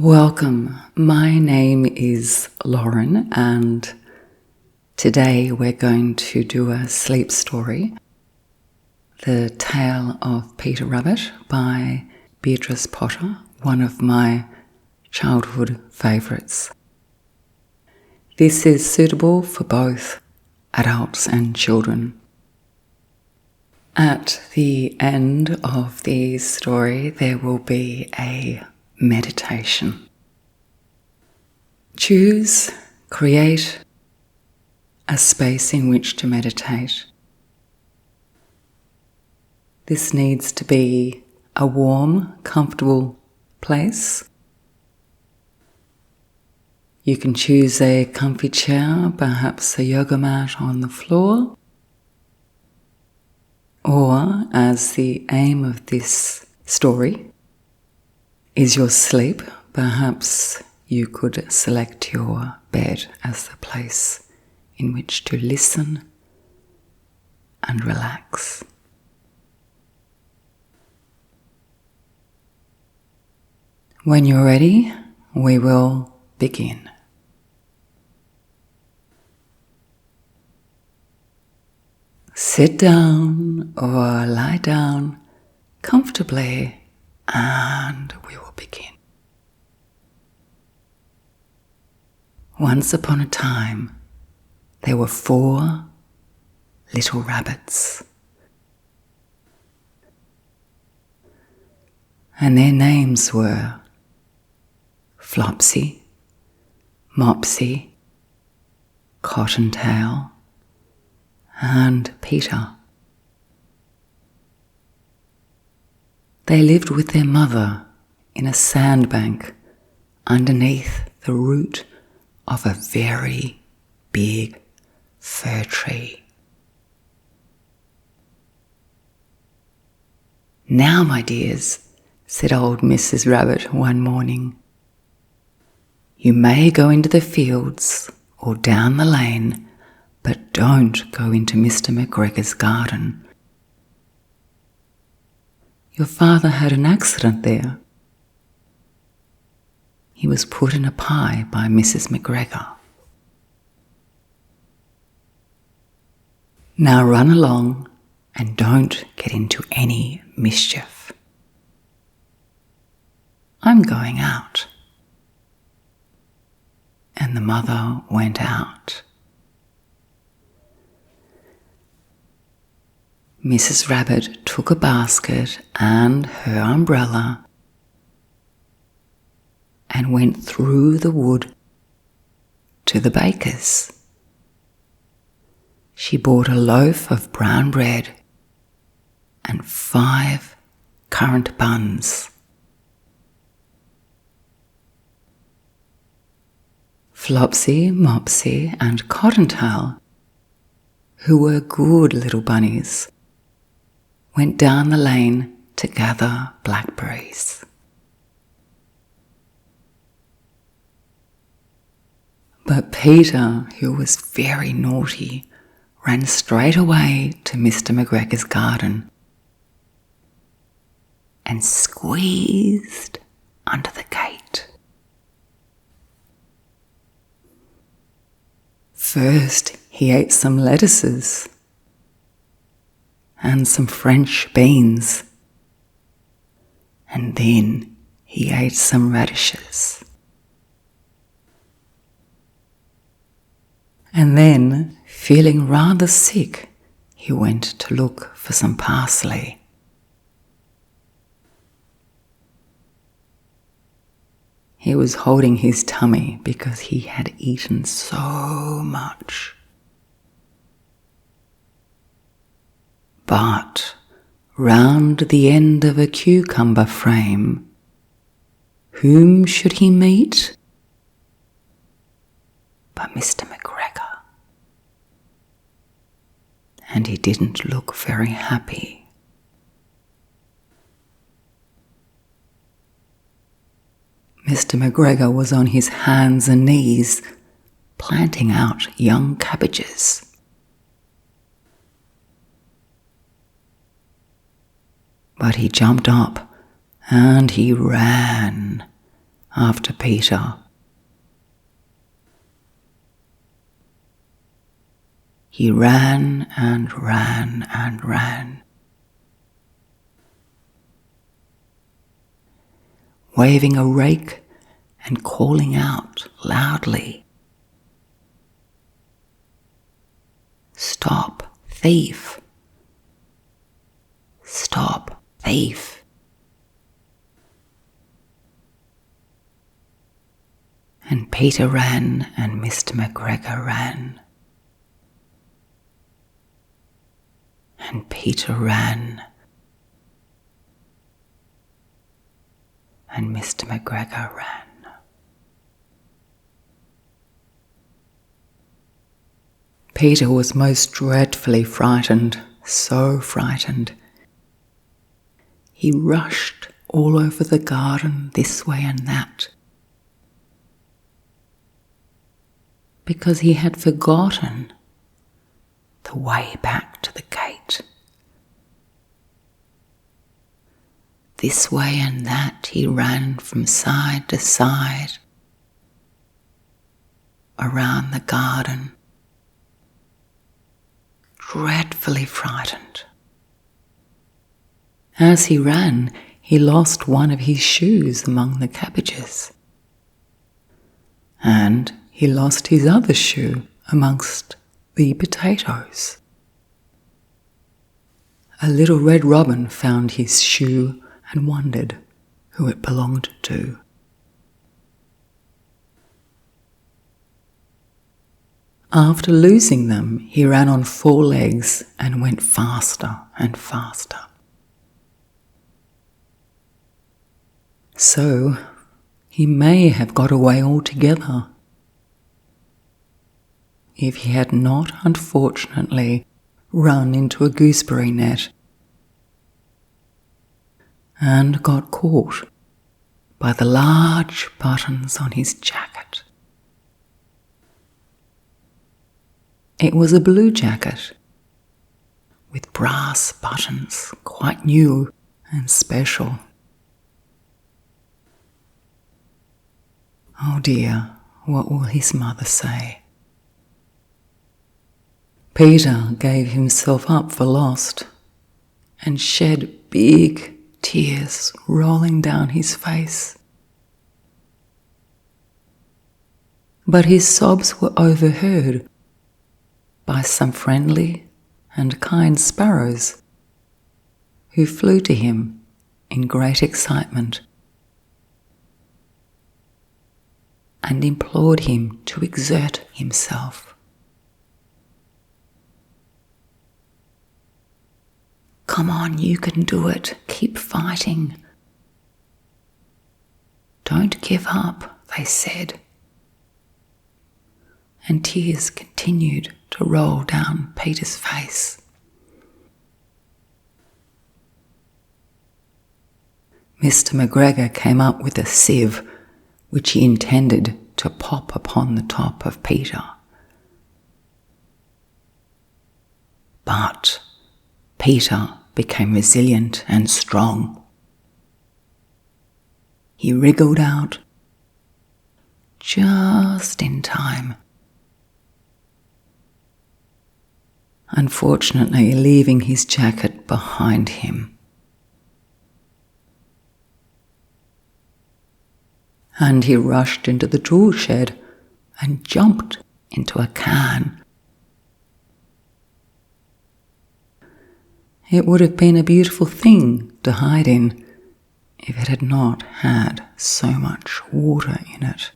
Welcome, my name is Lauren and today we're going to do a sleep story, The Tale of Peter Rabbit by Beatrice Potter, one of my childhood favourites. This is suitable for both adults and children. At the end of the story there will be a meditation. Choose, create a space in which to meditate. This needs to be a warm, comfortable place. You can choose a comfy chair, perhaps a yoga mat on the floor, or, as the aim of this story is your sleep, perhaps you could select your bed as the place in which to listen and relax. When you're ready, we will begin. Sit down or lie down comfortably and we will begin. Once upon a time, there were 4 little rabbits, and their names were Flopsy, Mopsy, Cottontail, and Peter. They lived with their mother in a sandbank underneath the root of a very big fir tree. "Now, my dears," said old Mrs. Rabbit one morning, "you may go into the fields or down the lane, but don't go into Mr. McGregor's garden. Your father had an accident there. He was put in a pie by Mrs. McGregor. Now run along and don't get into any mischief. I'm going out." And the mother went out. Mrs. Rabbit took a basket and her umbrella and went through the wood to the baker's. She bought a loaf of brown bread and 5 currant buns. Flopsy, Mopsy, and Cottontail, who were good little bunnies, went down the lane to gather blackberries. But Peter, who was very naughty, ran straight away to Mr. McGregor's garden and squeezed under the gate. First, he ate some lettuces and some French beans, and then he ate some radishes. And then, feeling rather sick, he went to look for some parsley. He was holding his tummy because he had eaten so much. But round the end of a cucumber frame, whom should he meet but Mr. McGregor? And he didn't look very happy. Mr. McGregor was on his hands and knees, planting out young cabbages. But he jumped up and he ran after Peter. He ran and ran and ran, waving a rake and calling out loudly, "Stop, thief! Stop, thief!" And Peter ran and Mr. McGregor ran. And Peter ran and Mr. McGregor ran. Peter was most dreadfully frightened, so frightened. He rushed all over the garden, this way and that, because he had forgotten the way back to the gate. This way and that he ran from side to side around the garden, dreadfully frightened. As he ran, he lost one of his shoes among the cabbages, and he lost his other shoe amongst the potatoes. A little red robin found his shoe and wondered who it belonged to. After losing them, he ran on 4 legs and went faster and faster. So, he may have got away altogether if he had not, unfortunately, run into a gooseberry net and got caught by the large buttons on his jacket. It was a blue jacket with brass buttons, quite new and special. Oh dear, what will his mother say? Peter gave himself up for lost and shed big tears rolling down his face. But his sobs were overheard by some friendly and kind sparrows who flew to him in great excitement and implored him to exert himself. "Come on, you can do it. Keep fighting. Don't give up," they said. And tears continued to roll down Peter's face. Mr. McGregor came up with a sieve which he intended to pop upon the top of Peter. But Peter became resilient and strong. He wriggled out just in time, unfortunately leaving his jacket behind him. And he rushed into the tool shed and jumped into a can. It would have been a beautiful thing to hide in if it had not had so much water in it.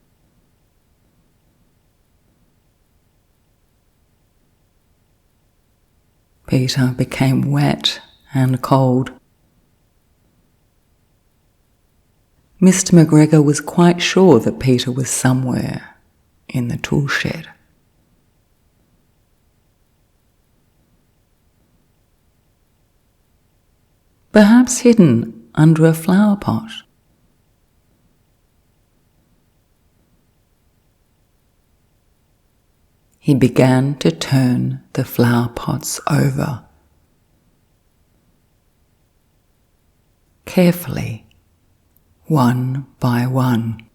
Peter became wet and cold. Mr. McGregor was quite sure that Peter was somewhere in the tool shed. Perhaps hidden under a flower pot. He began to turn the flower pots over. Carefully, one by one.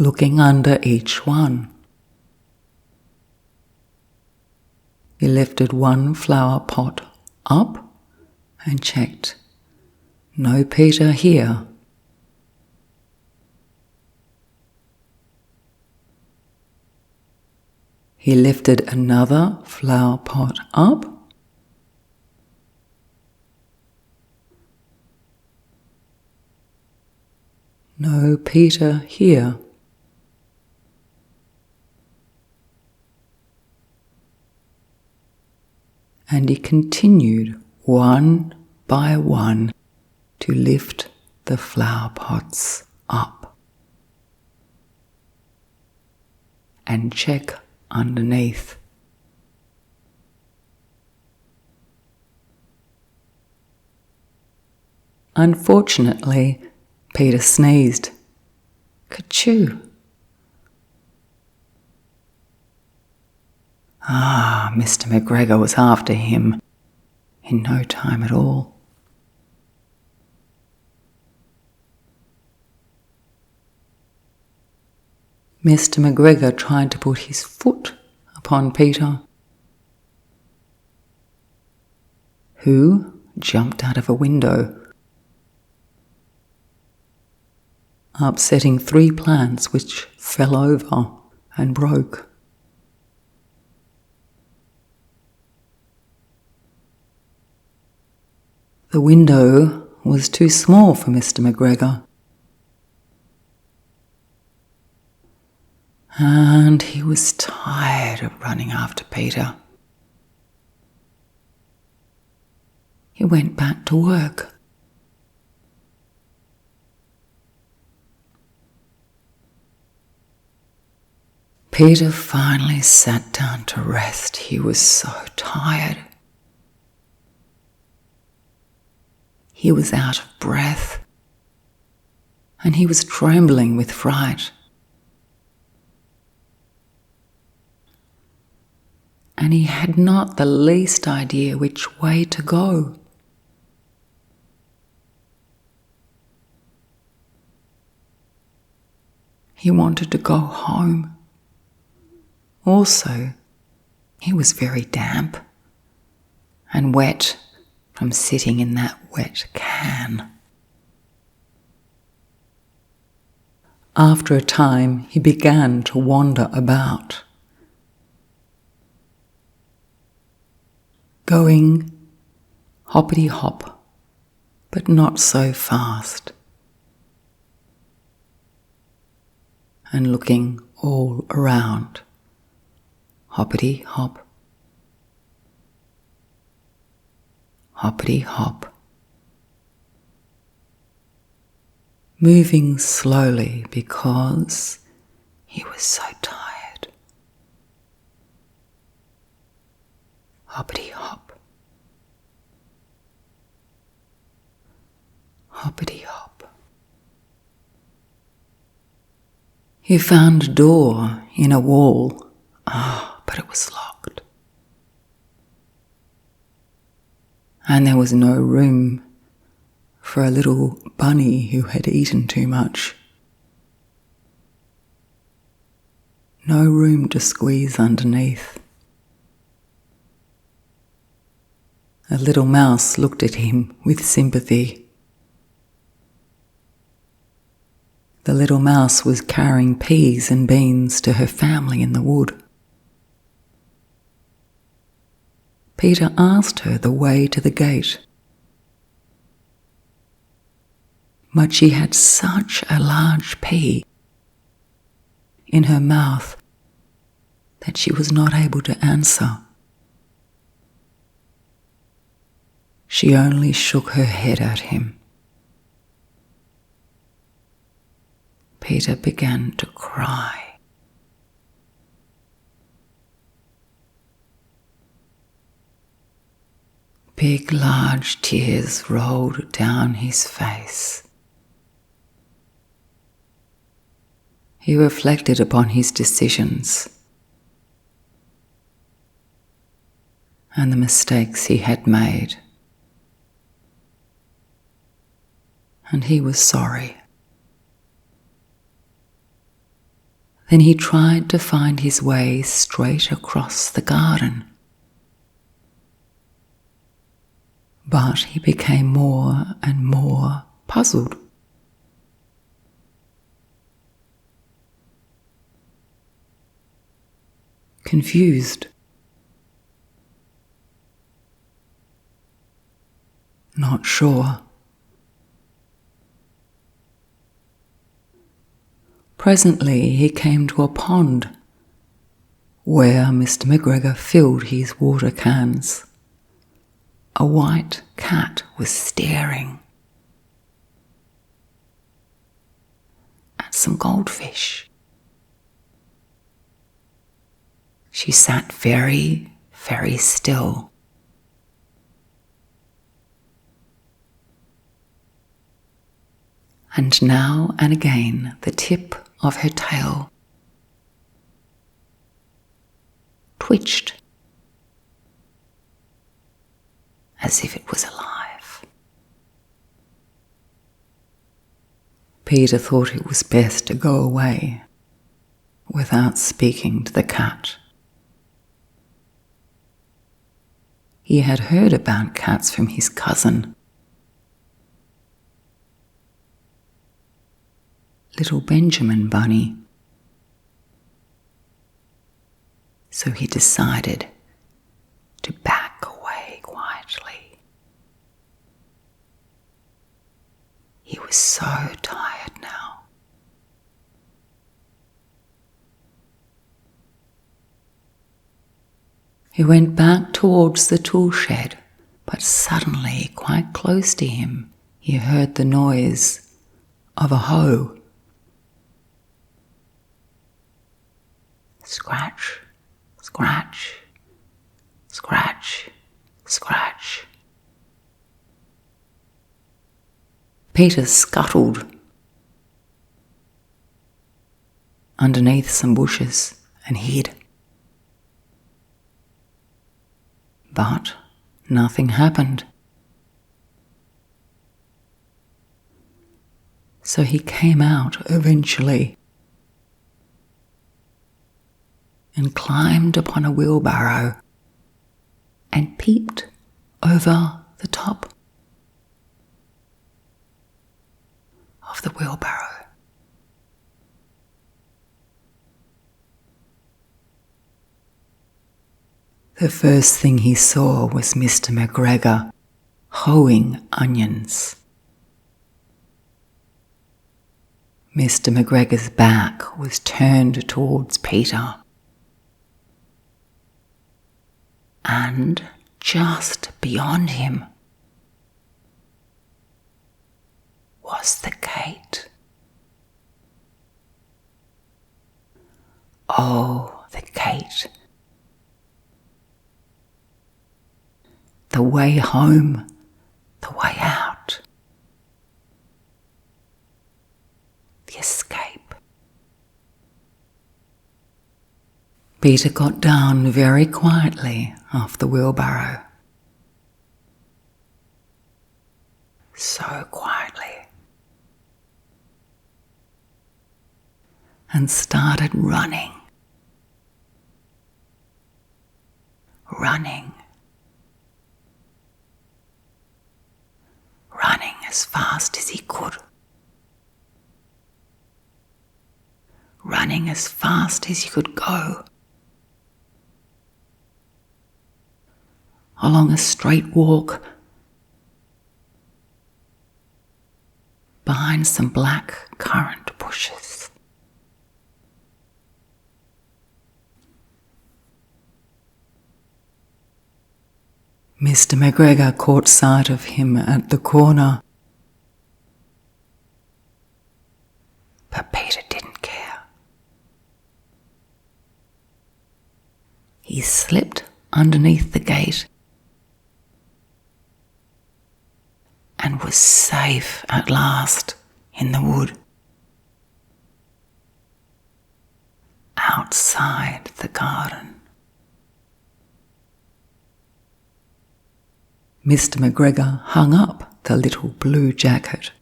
looking under each one. He lifted one flower pot up and checked. No Peter here. He lifted another flower pot up. No Peter here. And he continued one by one to lift the flower pots up and check underneath. Unfortunately, Peter sneezed. Ka-choo! Mr. McGregor was after him in no time at all. Mr. McGregor tried to put his foot upon Peter, who jumped out of a window, upsetting 3 plants which fell over and broke. The window was too small for Mr. McGregor, and he was tired of running after Peter. He went back to work. Peter finally sat down to rest. He was so tired. He was out of breath, and he was trembling with fright. And he had not the least idea which way to go. He wanted to go home. Also, he was very damp and wet from sitting in that wet can. After a time, he began to wander about, going hoppity-hop, but not so fast, and looking all around, hoppity-hop, hoppity-hop, moving slowly because he was so tired. Hoppity-hop, hoppity-hop. He found a door in a wall, but it was locked. And there was no room for a little bunny who had eaten too much. No room to squeeze underneath. A little mouse looked at him with sympathy. The little mouse was carrying peas and beans to her family in the wood. Peter asked her the way to the gate, but she had such a large pea in her mouth that she was not able to answer. She only shook her head at him. Peter began to cry. Big, large tears rolled down his face. He reflected upon his decisions and the mistakes he had made, and he was sorry. Then he tried to find his way straight across the garden. But he became more and more puzzled. Confused. Not sure. Presently he came to a pond where Mr. McGregor filled his water cans. A white cat was staring at some goldfish. She sat very, very still. And now and again the tip of her tail twitched as if it was alive. Peter thought it was best to go away without speaking to the cat. He had heard about cats from his cousin, little Benjamin Bunny. So he decided to back away quietly. He was so tired now. He went back towards the tool shed, but suddenly, quite close to him, he heard the noise of a hoe. Scratch, scratch, scratch, scratch. Peter scuttled underneath some bushes and hid. But nothing happened. So he came out eventually and climbed upon a wheelbarrow and peeped over the top of the wheelbarrow. The first thing he saw was Mr. McGregor hoeing onions. Mr. McGregor's back was turned towards Peter. And just beyond him was the gate. Oh, the gate. The way home, the way out. The escape. Peter got down very quietly off the wheelbarrow. So quietly. And started running. Running. Running as fast as he could. Running as fast as he could go. Along a straight walk, behind some black currant bushes. Mr. McGregor caught sight of him at the corner, but Peter didn't care. He slipped underneath the gate and was safe at last in the wood, outside the garden. Mr. McGregor hung up the little blue jacket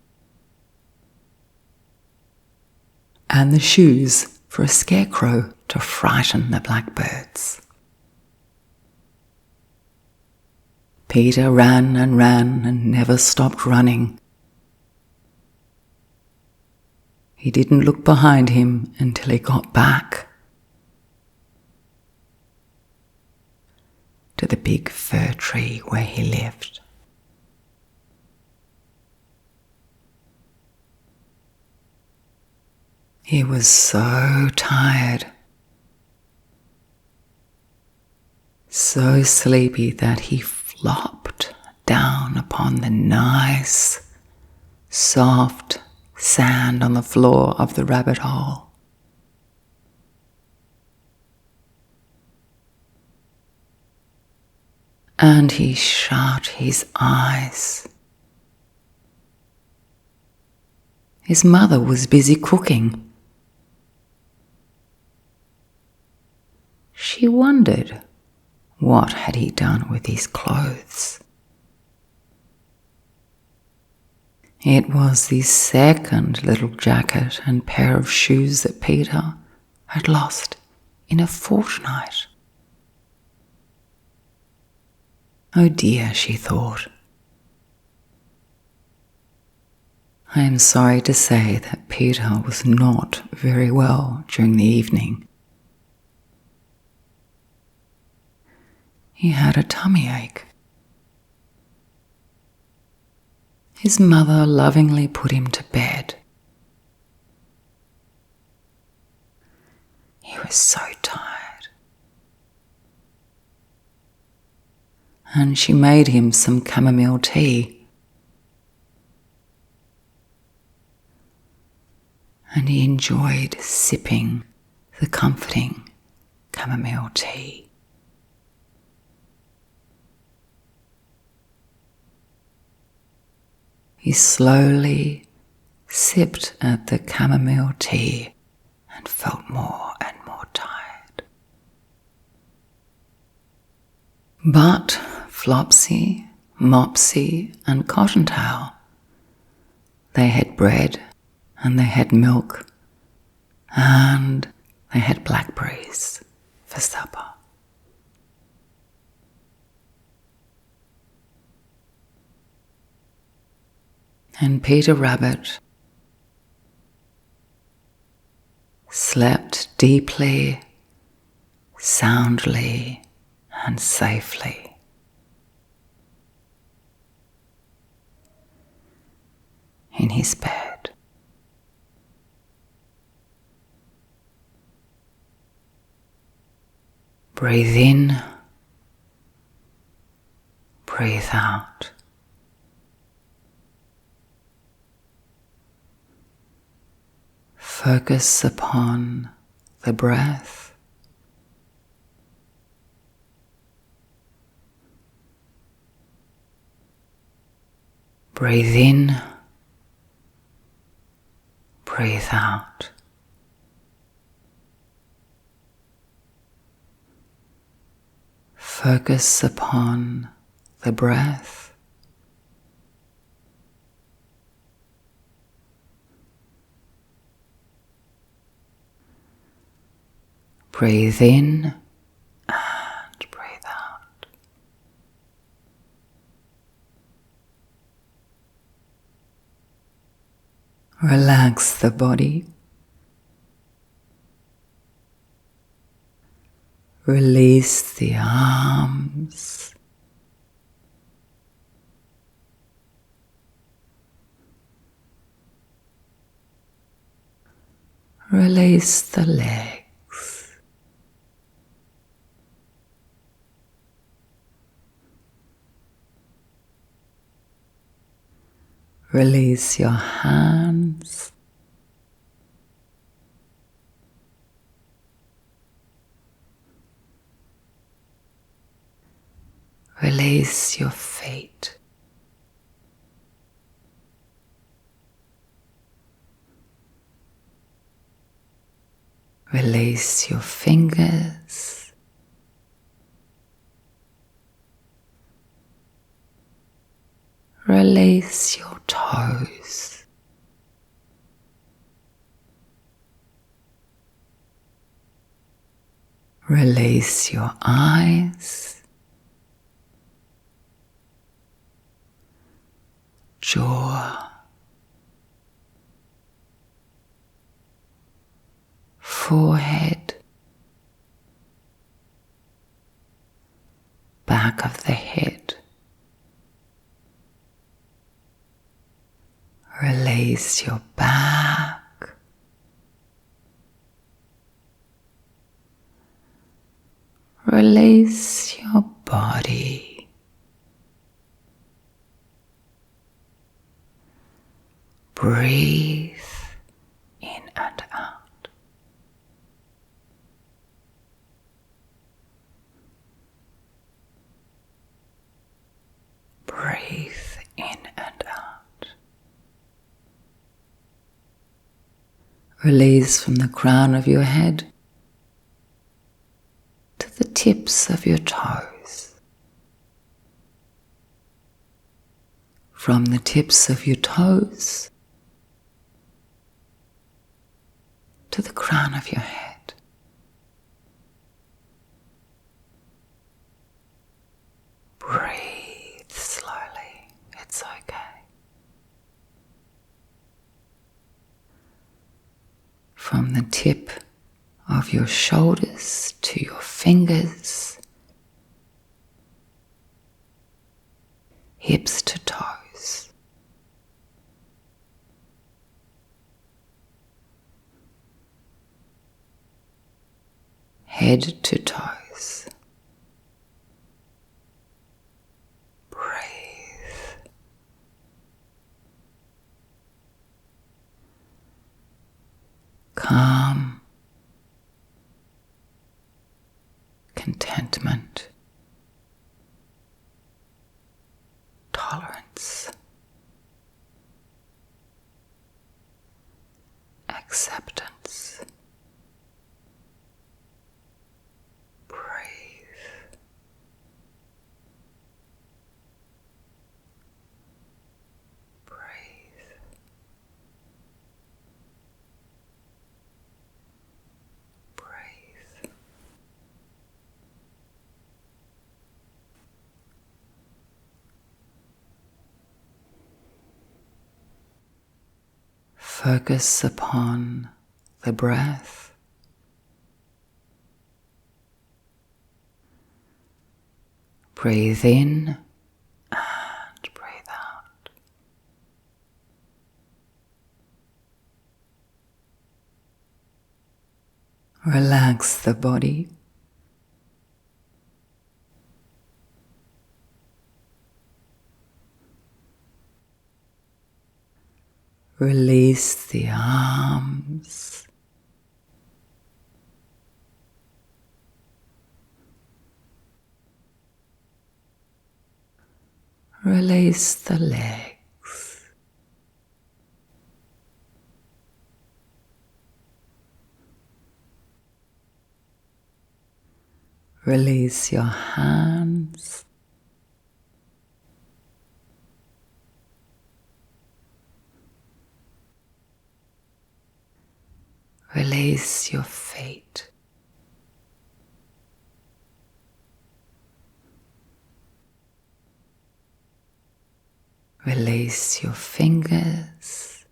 and the shoes for a scarecrow to frighten the blackbirds. Peter ran and never stopped running. He didn't look behind him until he got back to the big fir tree where he lived. He was so tired, so sleepy that he flopped down upon the nice, soft sand on the floor of the rabbit hole. And he shut his eyes. His mother was busy cooking. She wondered, what had he done with his clothes? It was the second little jacket and pair of shoes that Peter had lost in a fortnight. Oh dear, she thought. I am sorry to say that Peter was not very well during the evening. He had a tummy ache. His mother lovingly put him to bed. He was so tired. And she made him some chamomile tea. And he enjoyed sipping the comforting chamomile tea. He slowly sipped at the chamomile tea and felt more and more tired. But Flopsy, Mopsy and Cottontail, they had bread and they had milk and they had blackberries for supper. And Peter Rabbit slept deeply, soundly, and safely. In his bed. Breathe in, breathe out. Focus upon the breath. Breathe in, breathe out. Focus upon the breath. Breathe in and breathe out. Relax the body. Release the arms. Release the legs. Release your hands. Release your feet. Release your fingers. Release your toes. Release your eyes, jaw, forehead, back of the head. Release your back, release your body, breathe in and out. Breathe in and out. Release from the crown of your head to the tips of your toes. From the tips of your toes to the crown of your head. Breathe slowly, it's okay. From the tip of your shoulders to your fingers, hips to toes. Head to toes. Breathe. Calm, contentment, tolerance, acceptance. Breathe. Breathe. Breathe. Focus upon the breath. Breathe in and breathe out. Relax the body. Release the arms. Release the legs. Release your hands. Release your feet. Release your fingers.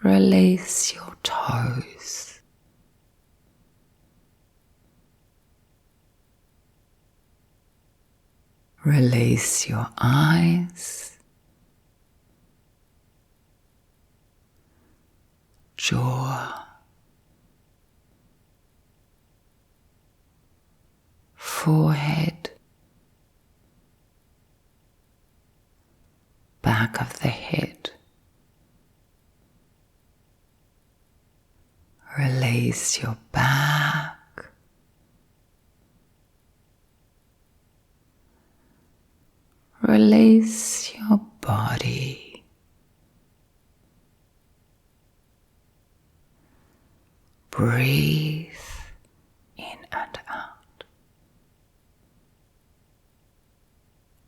Release your toes. Release your eyes, jaw, forehead, back of the head. Release your back. Release your body. Breathe in and out.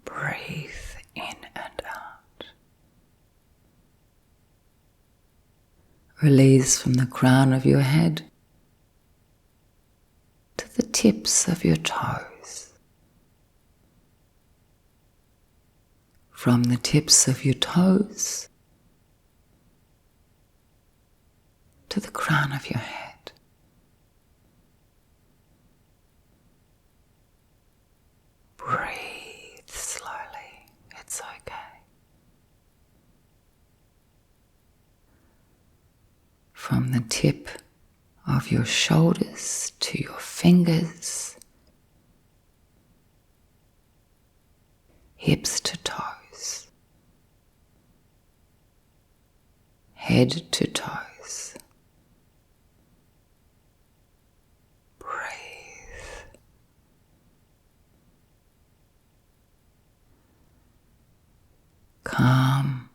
Breathe in and out. Release from the crown of your head to the tips of your toes. From the tips of your toes to the crown of your head. Breathe slowly, it's okay. From the tip of your shoulders to your fingers, hips to toes, head to toes. Breathe. Calm,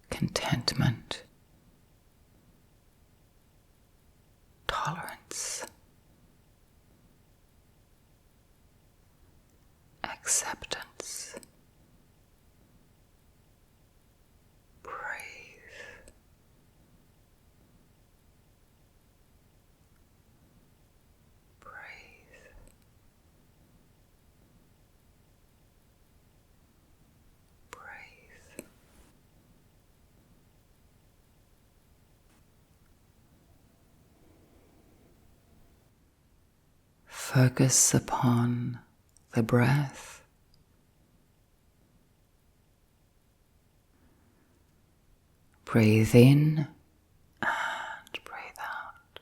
contentment, tolerance, acceptance. Breathe. Breathe. Breathe. Focus upon the breath. Breathe in and breathe out.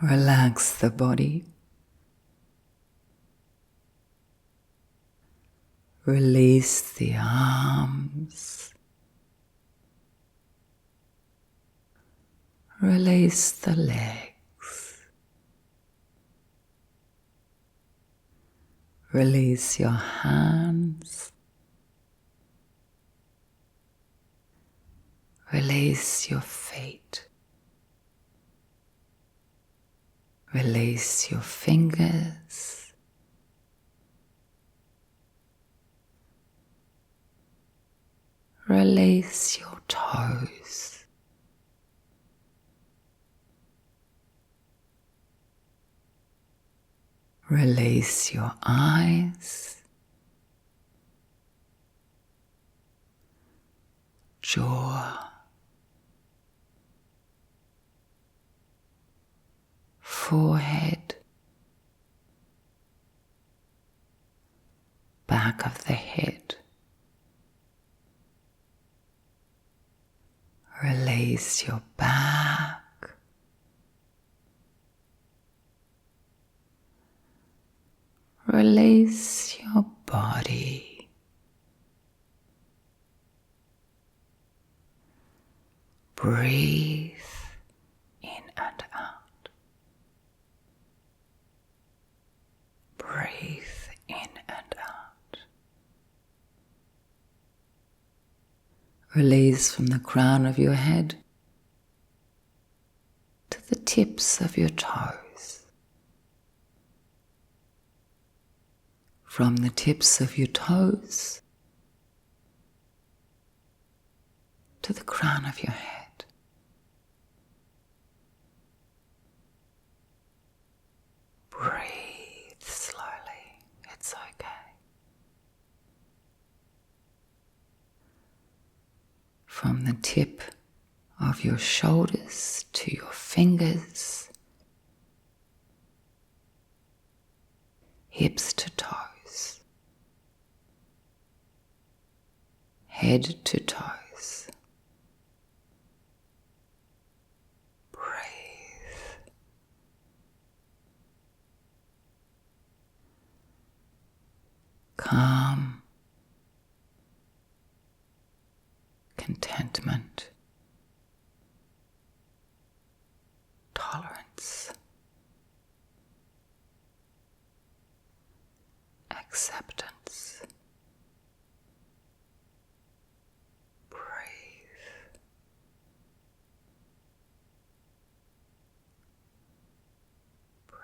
Relax the body. Release the arms. Release the legs. Release your hands. Release your feet. Release your fingers. Release your toes. Release your eyes, jaw, forehead, back of the head. Release your back. Release your body. Breathe in and out. Breathe in and out. Release from the crown of your head to the tips of your toes. From the tips of your toes to the crown of your head. Breathe slowly, it's okay. From the tip of your shoulders to your fingers, hips to toes, head to toes. Breathe. Calm, contentment, tolerance, acceptance. Breathe. Breathe.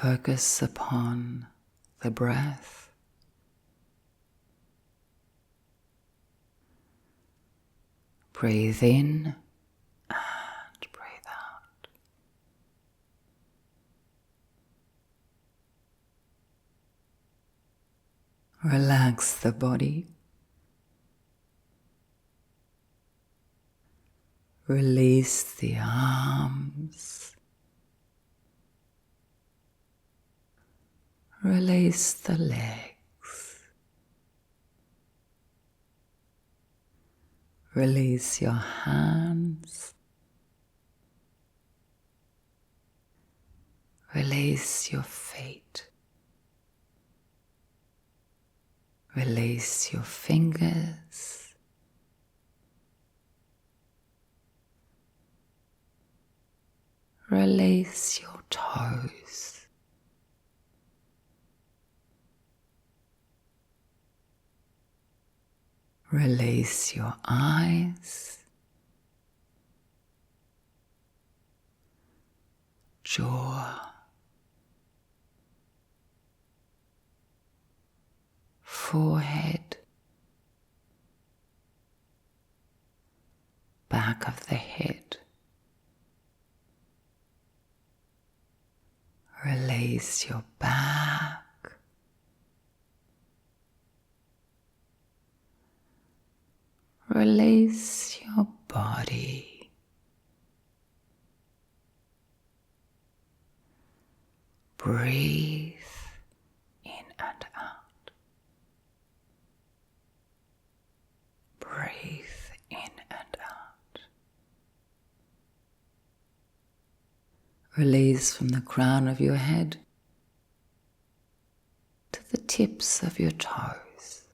Focus upon the breath. Breathe in and breathe out. Relax the body. Release the arms. Release the legs. Release your hands. Release your feet. Release your fingers. Release your toes. Release your eyes, jaw, forehead, back of the head. Release your back. Release your body. Breathe in and out. Breathe in and out. Release from the crown of your head to the tips of your toes.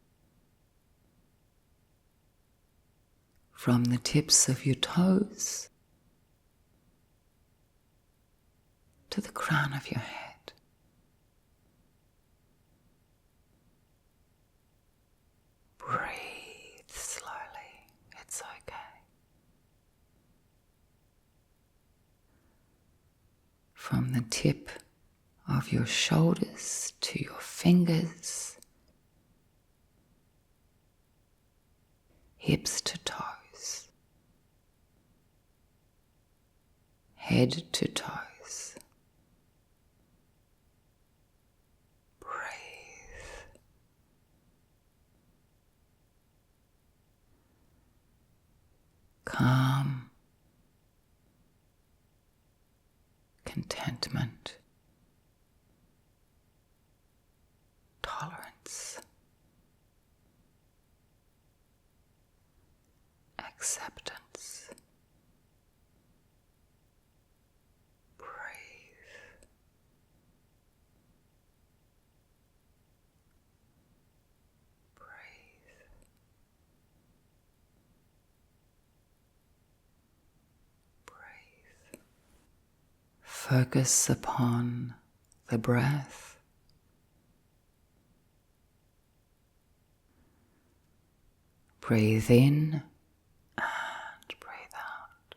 From the tips of your toes to the crown of your head. Breathe slowly, it's okay. From the tip of your shoulders to your fingers, hips to toes, head to toes. Breathe. Calm, contentment, tolerance, acceptance. Breathe. Breathe. Breathe. Focus upon the breath. Breathe in and breathe out.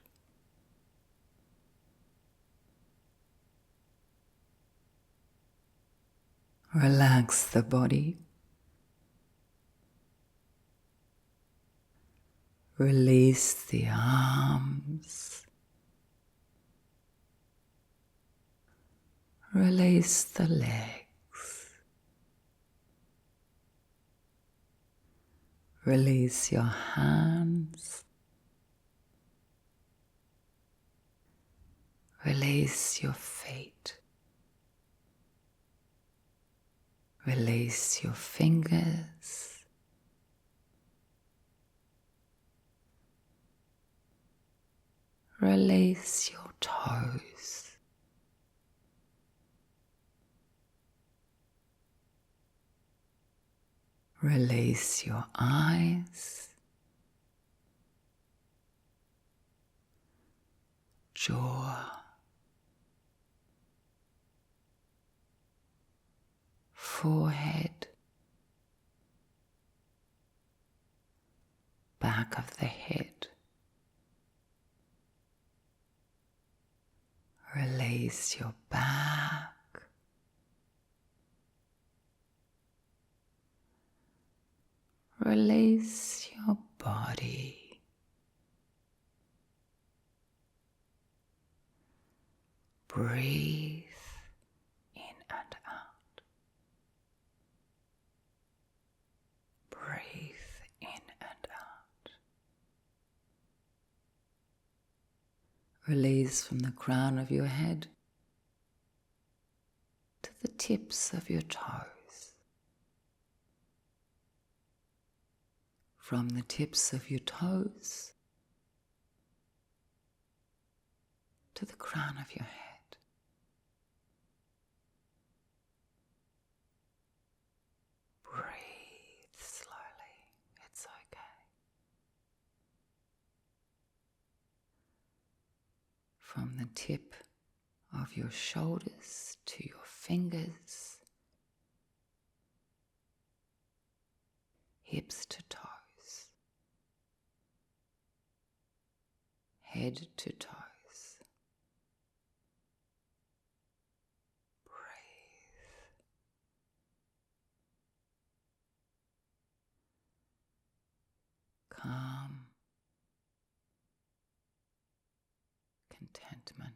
Relax the body. Release the arms. Release the legs. Release your hands. Release your feet. Release your fingers. Release your toes. Release your eyes, jaw, forehead, back of the head. Release your back, release your body. Breathe in and out. Breathe in and out. Release from the crown of your head to the tips of your toes. From the tips of your toes to the crown of your head. Breathe slowly, it's okay. From the tip of your shoulders to your fingers, hips to toes, head to toes. Breathe. Calm, contentment.